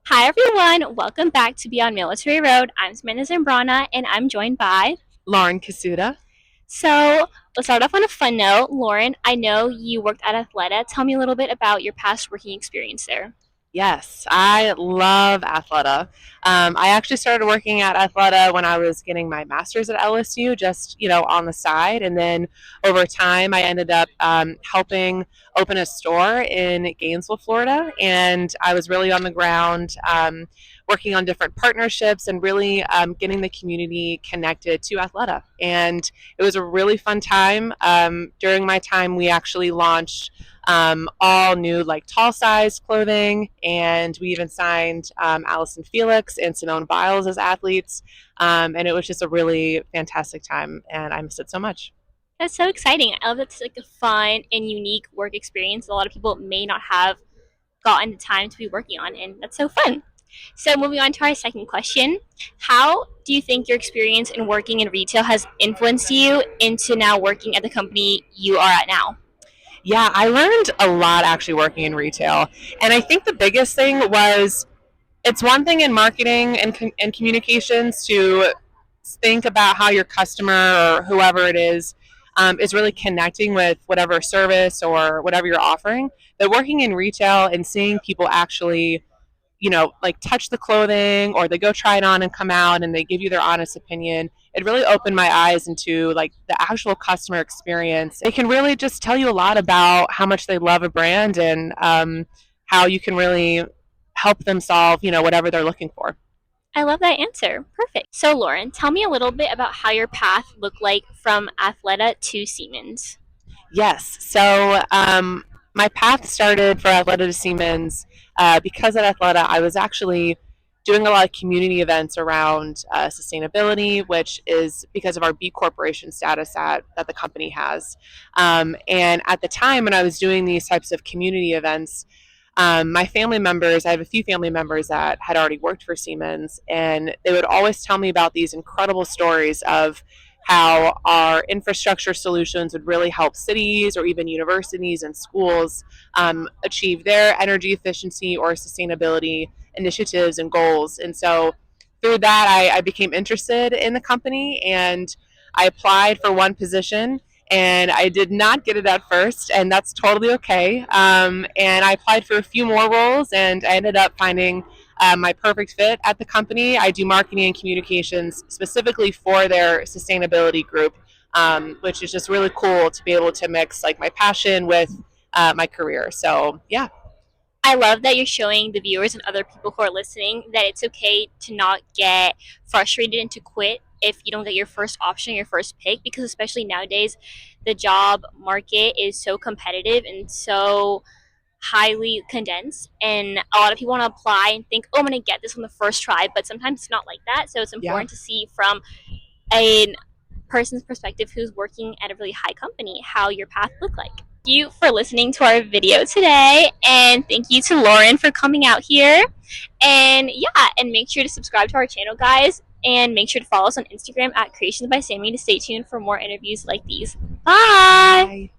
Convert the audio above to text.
Hi everyone, welcome back to Beyond Military Road. I'm Samantha Zambrana and I'm joined by. Lauren Kasuda. So let's start off on a fun note. Lauren, I know you worked at Athleta. Tell me a little bit about your past working experience there. Yes, I love Athleta. I actually started working at Athleta when I was getting my master's at LSU, just on the side, and then over time, I ended up helping open a store in Gainesville, Florida, and I was really on the ground. Working on different partnerships and really getting the community connected to Athleta. And it was a really fun time. During my time, we actually launched all new like tall size clothing, and we even signed Allison Felix and Simone Biles as athletes, and it was just a really fantastic time, and I missed it so much. That's so exciting. I love that's like a fun and unique work experience a lot of people may not have gotten the time to be working on, and that's so fun. So moving on to our second question, how do you think your experience in working in retail has influenced you into now working at the company you are at now? Yeah, I learned a lot actually working in retail, and I think the biggest thing was it's one thing in marketing and communications to think about how your customer or whoever it is really connecting with whatever service or whatever you're offering. But working in retail and seeing people actually like touch the clothing or they go try it on and come out and they give you their honest opinion. It really opened my eyes into like the actual customer experience. It can really just tell you a lot about how much they love a brand and how you can really help them solve, whatever they're looking for. I love that answer. Perfect. So, Lauren, tell me a little bit about how your path looked like from Athleta to Siemens. Yes. So my path started for Athleta to Siemens because at Athleta I was actually doing a lot of community events around sustainability, which is because of our B Corporation status that the company has. And at the time when I was doing these types of community events, my family members, I have a few family members that had already worked for Siemens, and they would always tell me about these incredible stories of how our infrastructure solutions would really help cities or even universities and schools achieve their energy efficiency or sustainability initiatives and goals. And so through that, I became interested in the company and I applied for one position and I did not get it at first, and that's totally okay. And I applied for a few more roles, and I ended up finding my perfect fit at the company. I do marketing and communications specifically for their sustainability group, which is just really cool to be able to mix like my passion with my career. So yeah. I love that you're showing the viewers and other people who are listening that it's okay to not get frustrated and to quit if you don't get your first option, your first pick, because especially nowadays, the job market is so competitive and so highly condensed. And a lot of people want to apply and think, oh, I'm going to get this on the first try, but sometimes it's not like that. So it's Yeah. important to see from a person's perspective who's working at a really high company how your path looked like. Thank you for listening to our video today, and thank you to Lauren for coming out here. And yeah, and make sure to subscribe to our channel, guys, and make sure to follow us on Instagram at Creations by Sammy to stay tuned for more interviews like these. Bye. Bye.